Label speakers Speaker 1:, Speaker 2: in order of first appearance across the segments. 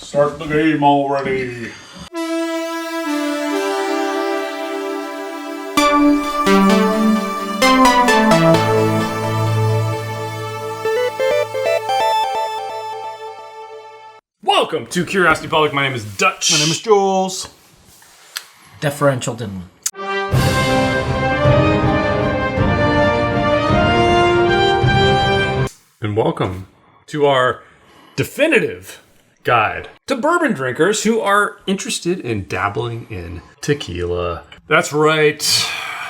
Speaker 1: Start the game already. Welcome to Curiosity Public. My name is Dutch.
Speaker 2: My name is Jules.
Speaker 3: Deferential Dinman.
Speaker 1: And welcome to our definitive guide to bourbon drinkers who are interested in dabbling in tequila. That's right.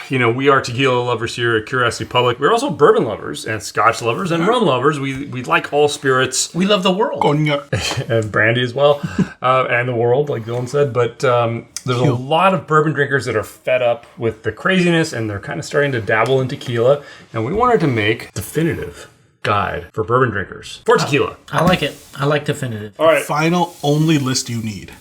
Speaker 1: You know, we are tequila lovers here at Curiosity Public. We're also bourbon lovers and scotch lovers and rum lovers. We like all spirits.
Speaker 3: We love the world.
Speaker 2: Cognac.
Speaker 1: And brandy as well. And the world, like Dylan said. But there's a lot of bourbon drinkers that are fed up with the craziness and they're kind of starting to dabble in tequila. And we wanted to make a definitive guide for bourbon drinkers for tequila.
Speaker 3: I like it. I like definitive.
Speaker 1: All right.
Speaker 2: Final only list you need.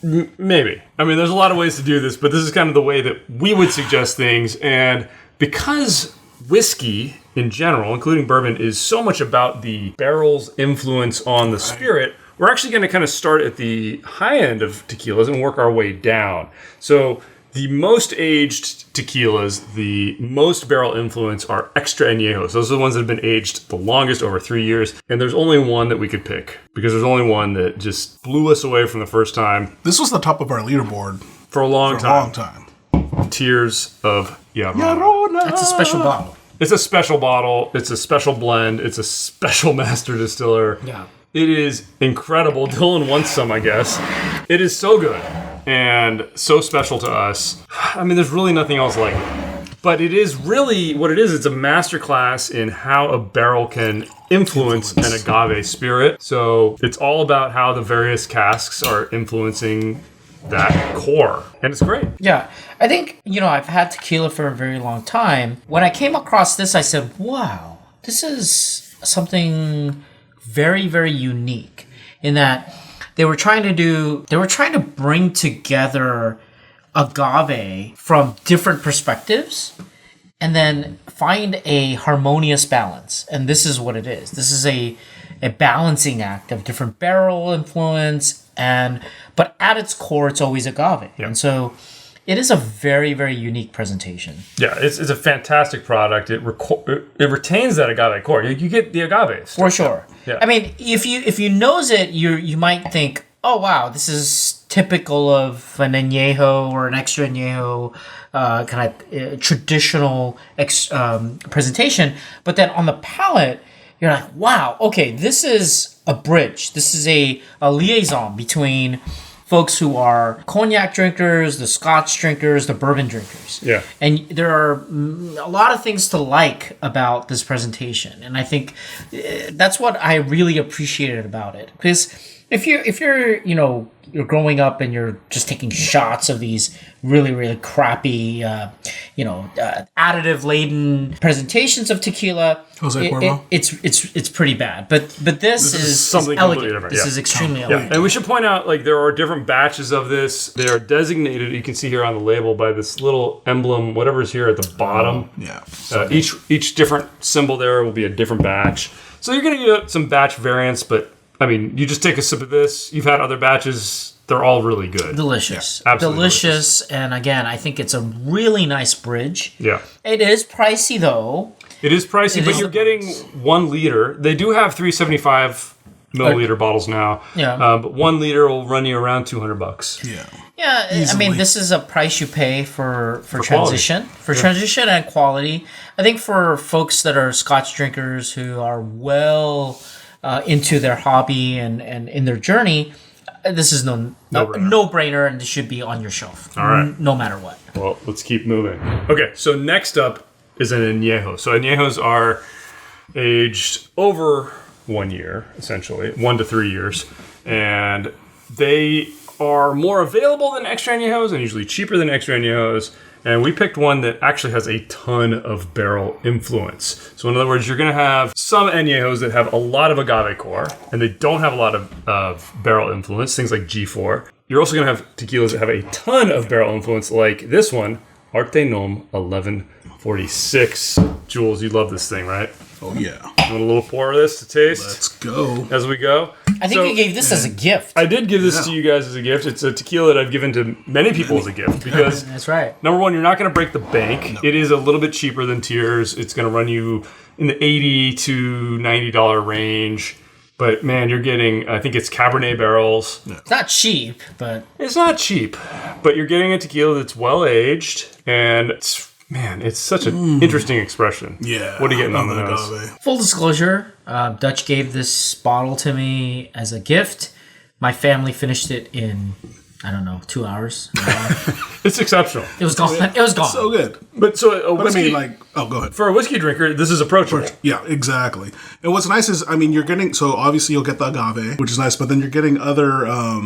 Speaker 1: Maybe. I mean, there's a lot of ways to do this, but this is kind of the way that we would suggest things. And because whiskey in general, including bourbon, is so much about the barrel's influence on the spirit, we're actually going to kind of start at the high end of tequilas and work our way down. So the most aged tequilas, the most barrel influence are extra añejos. Those are the ones that have been aged the longest, over 3 years. And there's only one that we could pick because there's only one that just blew us away from the first time.
Speaker 2: This was the top of our leaderboard
Speaker 1: For a long time.
Speaker 2: time.
Speaker 1: Tears of Yarona.
Speaker 2: Yarona.
Speaker 3: That's a special bottle.
Speaker 1: It's a special bottle. It's a special blend. It's a special master distiller.
Speaker 3: Yeah.
Speaker 1: It is incredible. Dylan wants some, I guess. It is so good and so special to us. I mean, there's really nothing else like it. But it is really what it is. It's a masterclass in how a barrel can influence an agave spirit. So it's all about how the various casks are influencing that core. And it's great.
Speaker 3: Yeah. I think, I've had tequila for a very long time. When I came across this, I said, wow, this is something very, very unique in that they were trying to bring together agave from different perspectives and then find a harmonious balance. And this is what it is. This is a balancing act of different barrel influence, but at its core, it's always agave.
Speaker 1: Yeah.
Speaker 3: And so it is a very, very unique presentation.
Speaker 1: Yeah, it's a fantastic product. It retains that agave core. You get the agave
Speaker 3: For sure.
Speaker 1: Yeah.
Speaker 3: I mean, if you nose it, you might think, oh wow, this is typical of an añejo or an extra añejo kind of traditional presentation. But then on the palate, you're like, wow, okay, this is a bridge. This is a liaison between folks who are cognac drinkers, the scotch drinkers, the bourbon drinkers.
Speaker 1: Yeah.
Speaker 3: And there are a lot of things to like about this presentation. And I think that's what I really appreciated about it. Because if you're growing up and you're just taking shots of these really, really crappy, additive laden presentations of tequila,
Speaker 2: Jose Cuervo?
Speaker 3: It's pretty bad. But this is
Speaker 1: something
Speaker 3: elegant.
Speaker 1: completely different.
Speaker 3: This
Speaker 1: Yeah.
Speaker 3: is extremely
Speaker 1: Yeah,
Speaker 3: elegant.
Speaker 1: and we should point out, there are different batches of this. They are designated, you can see here on the label, by this little emblem, whatever's here at the bottom.
Speaker 2: Yeah.
Speaker 1: Each different symbol there will be a different batch. So you're going to get some batch variants, but, I mean, you just take a sip of this. You've had other batches. They're all really good.
Speaker 3: Delicious.
Speaker 1: Yeah, absolutely
Speaker 3: delicious. And again, I think it's a really nice bridge.
Speaker 1: Yeah.
Speaker 3: It is pricey, though.
Speaker 1: It is pricey, but you're getting 1 liter. They do have 375 milliliter bottles now.
Speaker 3: Yeah.
Speaker 1: But 1 liter will run you around $200.
Speaker 2: Yeah.
Speaker 3: Yeah,
Speaker 2: Easily.
Speaker 3: I mean, this is a price you pay for
Speaker 1: quality.
Speaker 3: transition. For transition and quality. I think for folks that are scotch drinkers who are well into their hobby and in their journey, this is no-brainer, and this should be on your shelf.
Speaker 1: All right.
Speaker 3: No matter what.
Speaker 1: Well, let's keep moving. Okay, so next up is an añejo. So añejos are aged over 1 year, essentially, 1 to 3 years. And they are more available than extra añejos and usually cheaper than extra añejos. And we picked one that actually has a ton of barrel influence. So in other words, you're going to have some añejos that have a lot of agave core, and they don't have a lot of barrel influence, things like G4. You're also going to have tequilas that have a ton of barrel influence, like this one, Arte Nom 1146. Jules, you love this thing, right?
Speaker 2: Oh, yeah.
Speaker 1: You want a little pour of this to taste?
Speaker 2: Let's go.
Speaker 1: As we go.
Speaker 3: I think you gave this as a gift.
Speaker 1: I did give this to you guys as a gift. It's a tequila that I've given to many people as a gift because
Speaker 3: That's right.
Speaker 1: number one, you're not going to break the bank. No. It is a little bit cheaper than Tears. It's going to run you in the $80 to $90 range. But man, you're getting, I think it's Cabernet barrels.
Speaker 3: Yeah. It's not cheap, but...
Speaker 1: It's not cheap, but you're getting a tequila that's well aged, and it's such an interesting expression.
Speaker 2: Yeah.
Speaker 1: What are you getting on the nose?
Speaker 3: Full disclosure, Dutch gave this bottle to me as a gift. My family finished it in, 2 hours.
Speaker 1: It's exceptional.
Speaker 3: It was gone. It was gone.
Speaker 2: So good.
Speaker 1: But so whiskey,
Speaker 2: go ahead.
Speaker 1: For a whiskey drinker, this is approachable.
Speaker 2: Yeah, exactly. And what's nice is, you're getting, so obviously you'll get the agave, which is nice, but then you're getting other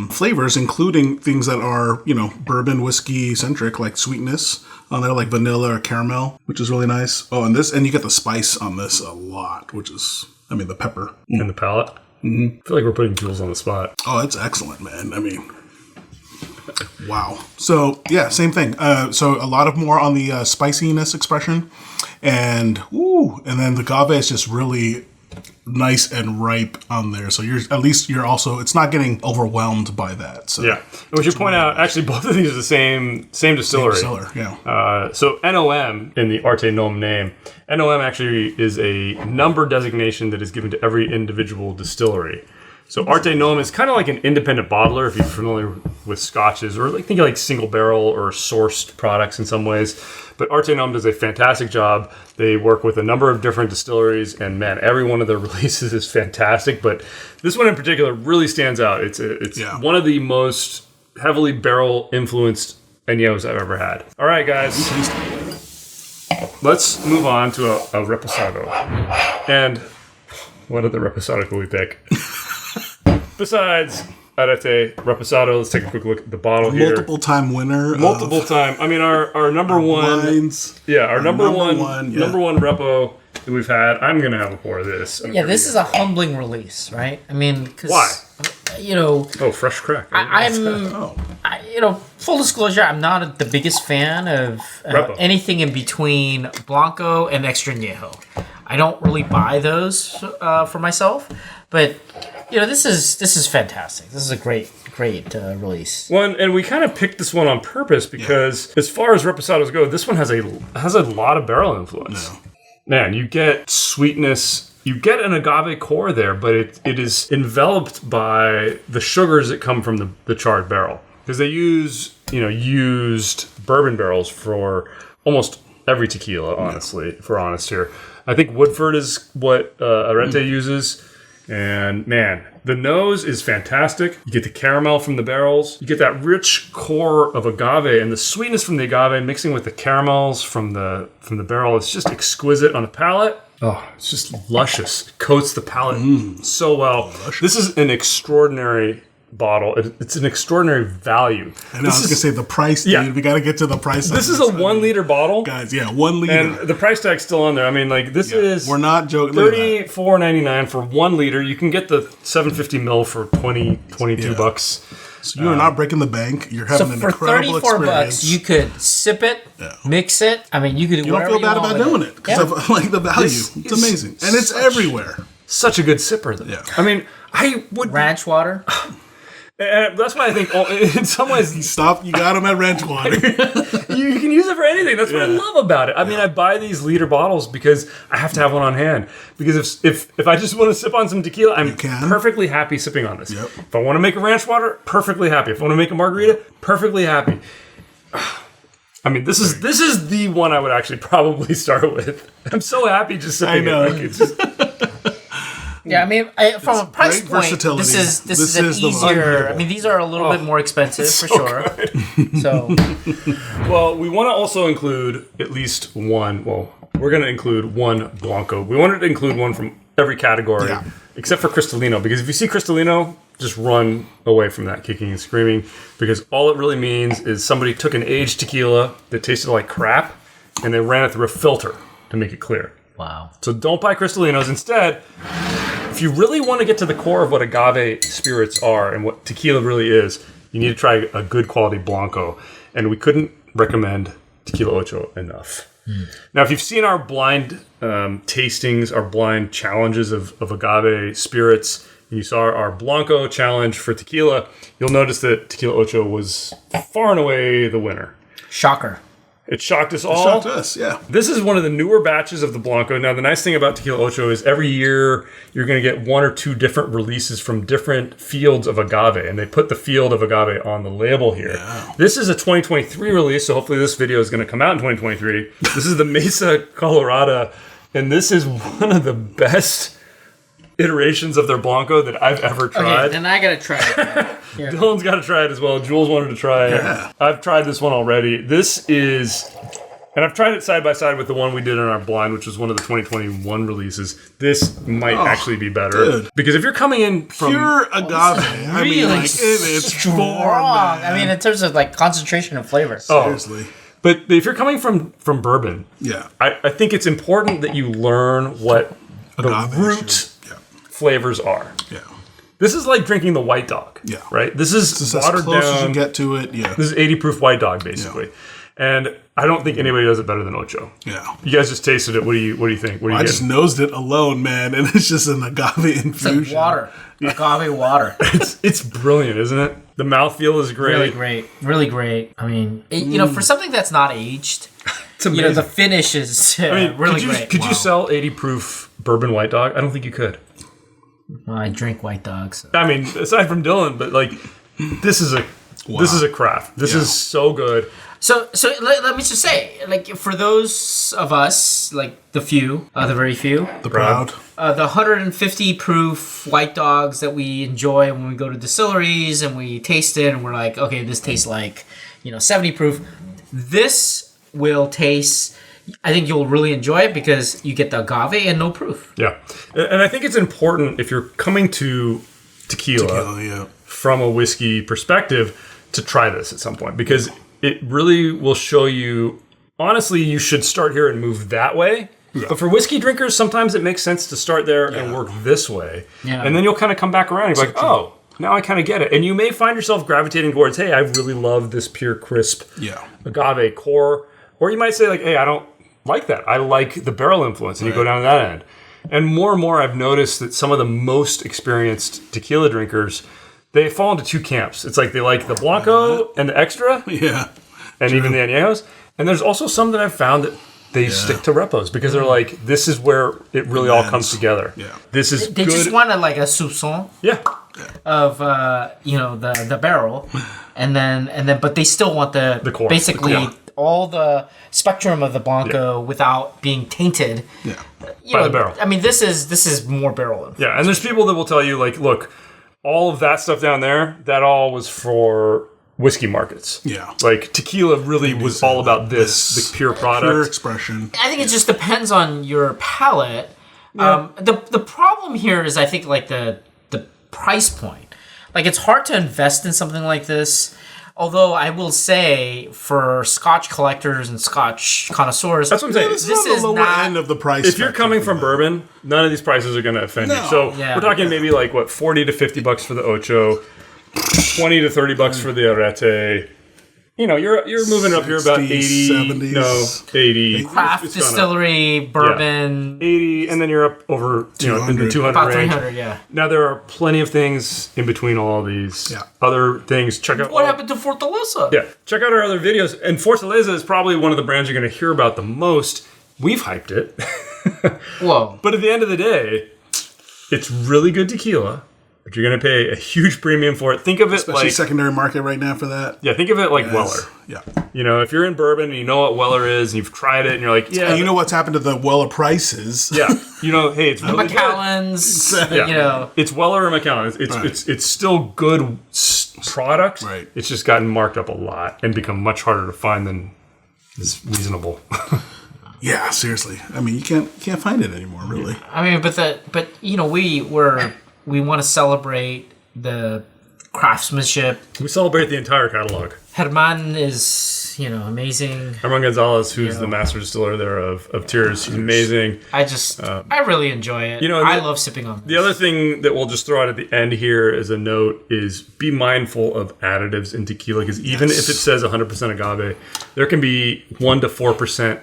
Speaker 2: flavors, including things that are, bourbon whiskey centric, like sweetness on there, like vanilla or caramel, which is really nice. Oh, and you get the spice on this a lot, which is, the pepper.
Speaker 1: And the palate. Mm-hmm. I feel like we're putting Jules on the spot.
Speaker 2: Oh, it's excellent, man. Wow. So, yeah, same thing. So a lot of more on the spiciness expression. And then the agave is just really nice and ripe on there. So you're also, it's not getting overwhelmed by that. So
Speaker 1: yeah. And we should point out, actually, both of these are the same distillery.
Speaker 2: Same distiller, yeah.
Speaker 1: So NOM, in the Arte Nom name, NOM actually is a number designation that is given to every individual distillery. So Arte Nom is kind of like an independent bottler, if you're familiar with scotches, or think of like single barrel or sourced products in some ways. But Arte Nom does a fantastic job. They work with a number of different distilleries, and man, every one of their releases is fantastic. But this one in particular really stands out. It's one of the most heavily barrel influenced añejos I've ever had. All right, guys, let's move on to a reposado. And what other reposado can we pick? Besides Additive, Reposado, let's take a quick look at the bottle here.
Speaker 2: Multiple-time winner.
Speaker 1: Our number one.
Speaker 2: Wines.
Speaker 1: Yeah, our number one Repo that we've had. I'm going to have a pour of this.
Speaker 3: This is a humbling release, right?
Speaker 1: Why? Oh, fresh crack.
Speaker 3: Full disclosure, I'm not the biggest fan of anything in between Blanco and Extra Añejo. I don't really buy those for myself, but this is fantastic. This is a great release.
Speaker 1: Well, and we kind of picked this one on purpose because as far as reposados go, this one has a lot of barrel influence. No. Man, you get sweetness. You get an agave core there, but it is enveloped by the sugars that come from the charred barrel. Because they use, used bourbon barrels for almost every tequila, honestly, if we're honest here. I think Woodford is what Arete uses. And man, the nose is fantastic. You get the caramel from the barrels. You get that rich core of agave, and the sweetness from the agave mixing with the caramels from the barrel. It's just exquisite on the palate. Oh, it's just luscious. Coats the palate so well. This is an extraordinary bottle. It's an extraordinary value.
Speaker 2: I know, I was going to say the price, dude. Yeah. We got to get to the price.
Speaker 1: This is a 1 liter bottle.
Speaker 2: Guys, 1 liter.
Speaker 1: And the price tag's still on there. This is...
Speaker 2: We're not joking.
Speaker 1: $34.99 for 1 liter. You can get the 750 mil for $22.
Speaker 2: So you are not breaking the bank. You're having an incredible experience.
Speaker 3: For $34, you could sip it, mix it. You could do whatever you want.
Speaker 2: You don't feel bad about doing it because of the value. It's amazing. And it's everywhere.
Speaker 1: Such a good sipper, though.
Speaker 2: Yeah.
Speaker 1: I would...
Speaker 3: Ranch water.
Speaker 1: And that's why I think, in some ways...
Speaker 2: Stop, you got them at ranch water.
Speaker 1: You can use it for anything. That's what I love about it. I buy these liter bottles because I have to have one on hand. Because if I just want to sip on some tequila, I'm perfectly happy sipping on this.
Speaker 2: Yep.
Speaker 1: If I want to make a ranch water, perfectly happy. If I want to make a margarita, perfectly happy. This is the one I would actually probably start with. I'm so happy just sipping it. It's just...
Speaker 3: Yeah, from a price point, this is an easier. These are a little bit more expensive for sure. So,
Speaker 1: well, we want to also include at least one. Well, we're going to include one Blanco. We wanted to include one from every category except for Cristalino, because if you see Cristalino, just run away from that kicking and screaming, because all it really means is somebody took an aged tequila that tasted like crap and they ran it through a filter to make it clear.
Speaker 3: Wow.
Speaker 1: So don't buy Cristalinos. Instead, if you really want to get to the core of what agave spirits are and what tequila really is, you need to try a good quality Blanco. And we couldn't recommend Tequila Ocho enough. Now, if you've seen our blind tastings, our blind challenges of agave spirits, and you saw our Blanco challenge for tequila, you'll notice that Tequila Ocho was far and away the winner.
Speaker 3: Shocker.
Speaker 1: It shocked us all.
Speaker 2: It shocked us, yeah.
Speaker 1: This is one of the newer batches of the Blanco. Now, the nice thing about Tequila Ocho is every year you're going to get 1 or 2 different releases from different fields of agave, and they put the field of agave on the label here.
Speaker 2: Yeah.
Speaker 1: This is a 2023 release, so hopefully this video is going to come out in 2023. This is the Mesa Colorado, and this is one of the best iterations of their Blanco that I've ever tried.
Speaker 3: Okay, then I gotta try it. Here.
Speaker 1: Dylan's got to try it as well. Jules wanted to try it.
Speaker 2: Yeah.
Speaker 1: I've tried this one already. This is, and I've tried it side by side with the one we did in our blind, which was one of the 2021 releases. This might actually be better.
Speaker 2: Dude.
Speaker 1: Because if you're coming in from...
Speaker 2: Pure agave. I mean, like, it's
Speaker 3: strong.
Speaker 2: strong.
Speaker 3: I mean, in terms of like concentration and flavor.
Speaker 2: Seriously.
Speaker 1: But if you're coming from bourbon,
Speaker 2: Yeah.
Speaker 1: I think it's important that you learn what the
Speaker 2: Agave
Speaker 1: root
Speaker 2: Yeah.
Speaker 1: flavors are.
Speaker 2: Yeah.
Speaker 1: This is like drinking the White Dog.
Speaker 2: Yeah.
Speaker 1: Right? This is
Speaker 2: It's as
Speaker 1: watered
Speaker 2: close
Speaker 1: down.
Speaker 2: as you get to it. Yeah.
Speaker 1: This is 80 proof White Dog, basically. And I don't think anybody does it better than Ocho.
Speaker 2: Yeah.
Speaker 1: You guys just tasted it. What do you think? What do you
Speaker 2: I
Speaker 1: get?
Speaker 2: just nosed it alone, man, and it's just an agave infusion.
Speaker 3: It's like water. Agave water.
Speaker 1: It's brilliant, isn't it? The mouthfeel is great.
Speaker 3: Really great. Really great. I mean, you know, for something that's not aged,
Speaker 1: It's amazing.
Speaker 3: you know, the finish is really great.
Speaker 1: Could you sell 80 proof bourbon White Dog? I don't think you could.
Speaker 3: Well, I drink white dogs. So.
Speaker 1: I mean, aside from Dylan, but like, this is a craft. This is so good.
Speaker 3: So let me just say, like, for those of us, like the few, the very few,
Speaker 2: The proud.
Speaker 3: the 150 proof white dogs that we enjoy when we go to distilleries and we taste it and we're like, okay, this tastes like, 70 proof. This will taste, I think you'll really enjoy it because you get the agave and no proof.
Speaker 1: Yeah. And I think it's important if you're coming to tequila
Speaker 2: Oh, yeah.
Speaker 1: from a whiskey perspective to try this at some point because it really will show you, honestly, you should start here and move that way. Yeah. But for whiskey drinkers, sometimes it makes sense to start there and work this way.
Speaker 3: Yeah.
Speaker 1: And then you'll kind of come back around and be like, oh, now I kind of get it. And you may find yourself gravitating towards, hey, I really love this pure, crisp agave core. Or you might say, like, hey, I don't like that. I like the barrel influence. And you go down to that end. And more, I've noticed that some of the most experienced tequila drinkers, they fall into 2 camps. It's like they like the Blanco and the Extra.
Speaker 2: Yeah.
Speaker 1: And even the Añejos. And there's also some that I've found that they stick to repos because they're like, this is where it really all comes together.
Speaker 2: Yeah.
Speaker 1: This is
Speaker 3: They
Speaker 1: good.
Speaker 3: just want like a soupçon
Speaker 1: Yeah.
Speaker 3: of the barrel, and then but they still want the
Speaker 1: core.
Speaker 3: basically
Speaker 1: Yeah.
Speaker 3: all the spectrum of the Blanco without being tainted.
Speaker 2: Yeah.
Speaker 1: By the barrel.
Speaker 3: I mean, this is more barrel.
Speaker 1: Yeah. And there's people that will tell you, like, look, all of that stuff down there, that all was for whiskey markets.
Speaker 2: Yeah.
Speaker 1: Like, tequila really was all about this, the pure product.
Speaker 2: Pure expression.
Speaker 3: I think it just depends on your palate. The problem here is I think like the price point. Like it's hard to invest in something like this. Although I will say for Scotch collectors and Scotch connoisseurs,
Speaker 1: That's what I'm saying.
Speaker 2: This
Speaker 3: This
Speaker 2: is
Speaker 3: is
Speaker 2: on the lower
Speaker 3: not-
Speaker 2: end of the price.
Speaker 1: If you're
Speaker 2: spectrum
Speaker 1: coming
Speaker 2: for
Speaker 1: from
Speaker 2: that.
Speaker 1: bourbon, none of these prices are going to offend you.
Speaker 2: No.
Speaker 1: So
Speaker 3: Yeah.
Speaker 1: we're talking maybe like, what, 40 to 50 bucks for the Ocho, 20 to 30 bucks for the Arete. You're moving up here about 80,
Speaker 2: 70s.
Speaker 1: no, 80.
Speaker 3: craft
Speaker 1: It's gone up.
Speaker 3: distillery, bourbon,
Speaker 1: 80, and then you're up over, in the 200
Speaker 3: about
Speaker 1: range.
Speaker 3: 300, yeah.
Speaker 1: Now, there are plenty of things in between all these other things. Check out
Speaker 3: What happened to Fortaleza?
Speaker 1: Yeah, check out our other videos. And Fortaleza is probably one of the brands you're going to hear about the most. We've hyped it.
Speaker 3: Whoa.
Speaker 1: But at the end of the day, it's really good tequila, but you're going to pay a huge premium for it. Think of it
Speaker 2: Especially
Speaker 1: like...
Speaker 2: secondary market right now for that.
Speaker 1: Yeah, think of it like
Speaker 2: Yes.
Speaker 1: Weller.
Speaker 2: Yeah.
Speaker 1: If you're in bourbon and you know what Weller is, and you've tried it, and you're like, yeah...
Speaker 2: And you know what's happened to the Weller prices?
Speaker 1: Yeah. Hey, it's really good.
Speaker 3: Macallan's,
Speaker 1: Yeah. It's Weller or Macallan. It's still good product.
Speaker 2: Right.
Speaker 1: It's just gotten marked up a lot and become much harder to find than is reasonable.
Speaker 2: Yeah, seriously. I mean, you can't find it anymore, really.
Speaker 3: I mean, we want to celebrate the craftsmanship.
Speaker 1: We celebrate the entire catalog.
Speaker 3: Herman is, amazing.
Speaker 1: Herman Gonzalez, who's the master distiller there of Tears, he's amazing.
Speaker 3: I really enjoy it. I love sipping on this.
Speaker 1: The other thing that we'll just throw out at the end here as a note is be mindful of additives in tequila, because even if it says 100% agave, there can be 1 to 4%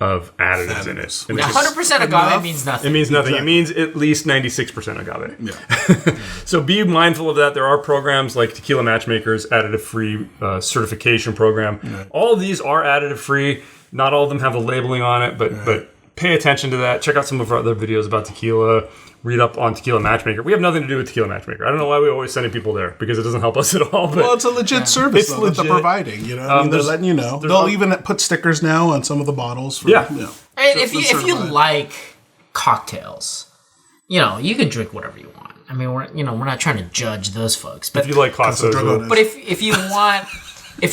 Speaker 1: of additives in it. And
Speaker 3: 100% agave means nothing.
Speaker 1: it means nothing.
Speaker 2: Exactly.
Speaker 1: It means at least 96% agave.
Speaker 2: Yeah.
Speaker 1: So be mindful of that. There are programs like Tequila Matchmakers, additive-free certification program. All of these are additive-free. Not all of them have the labeling on it, but pay attention to that. Check out some of our other videos about tequila. Read up on Tequila Matchmaker. We have nothing to do with Tequila Matchmaker. I don't know why we always sending people there, because it doesn't help us at all. But
Speaker 2: Well, it's a legit service
Speaker 1: It's
Speaker 2: though, that they're
Speaker 1: legit.
Speaker 2: providing. You know, I mean, they're letting you know. They'll even put stickers now on some of the bottles. For,
Speaker 1: Yeah.
Speaker 2: You know,
Speaker 3: I mean, if you
Speaker 2: certified.
Speaker 3: like cocktails, you can drink whatever you want. I mean, we're not trying to judge those folks, but
Speaker 1: if you like hot
Speaker 2: Drug
Speaker 1: soda,
Speaker 2: owners.
Speaker 3: but if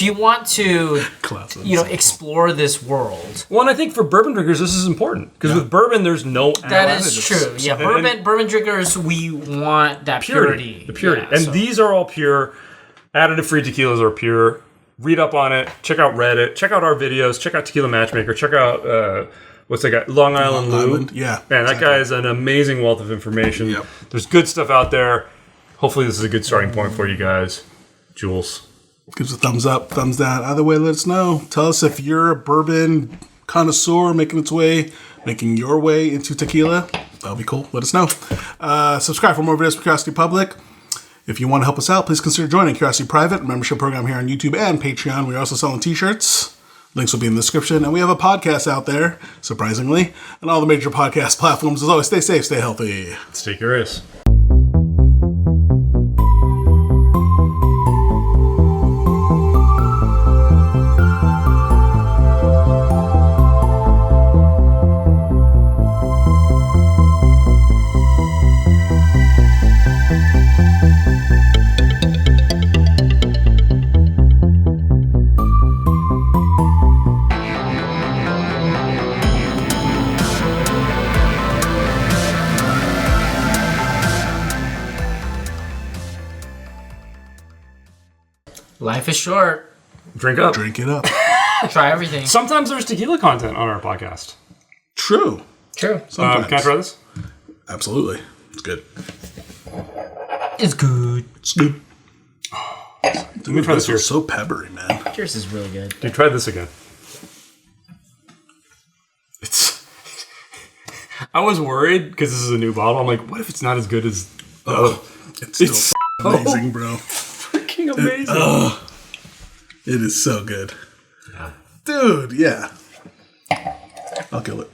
Speaker 3: you want to
Speaker 2: Classes.
Speaker 3: explore this world,
Speaker 1: well, and I think for bourbon drinkers, this is important because with bourbon, there's no
Speaker 3: that is
Speaker 1: additives.
Speaker 3: true. Yeah, bourbon drinkers, we want that purity.
Speaker 1: The purity.
Speaker 3: Yeah,
Speaker 1: And
Speaker 3: so-
Speaker 1: these are all pure. Additive-free tequilas are pure. Read up on it. Check out Reddit. Check out our videos. Check out Tequila Matchmaker. Check out, what's that guy? Long Island Lou.
Speaker 2: Island, yeah,
Speaker 1: Man, that
Speaker 2: exactly.
Speaker 1: guy is an amazing wealth of information.
Speaker 2: Yep.
Speaker 1: There's good stuff out there. Hopefully this is a good starting point for you guys. Jules.
Speaker 2: Gives a thumbs up, thumbs down. Either way, let us know. Tell us if you're a bourbon connoisseur making your way into tequila. That'll be cool. Let us know. Subscribe for more videos for Curiosity Public. If you want to help us out, please consider joining Curiosity Private, a membership program here on YouTube and Patreon. We're also selling t-shirts. Links will be in the description. And we have a podcast out there, surprisingly, on all the major podcast platforms. As always, stay safe, stay healthy.
Speaker 1: Stay curious.
Speaker 3: Life is short.
Speaker 1: Drink up.
Speaker 2: Drink it up.
Speaker 3: Try everything.
Speaker 1: Sometimes there's tequila content on our podcast.
Speaker 2: True.
Speaker 3: True.
Speaker 2: Sometimes.
Speaker 1: Can I try this?
Speaker 2: Absolutely. It's good.
Speaker 3: It's good.
Speaker 2: It's good.
Speaker 1: Let me try this here.
Speaker 2: So peppery, man.
Speaker 3: Cheers is really good.
Speaker 1: Dude, try this again. It's. I was worried because this is a new bottle. I'm like, what if it's not as good as?
Speaker 2: It's still amazing, bro.
Speaker 1: Freaking amazing.
Speaker 2: It is so good. Dude, yeah. I'll kill it.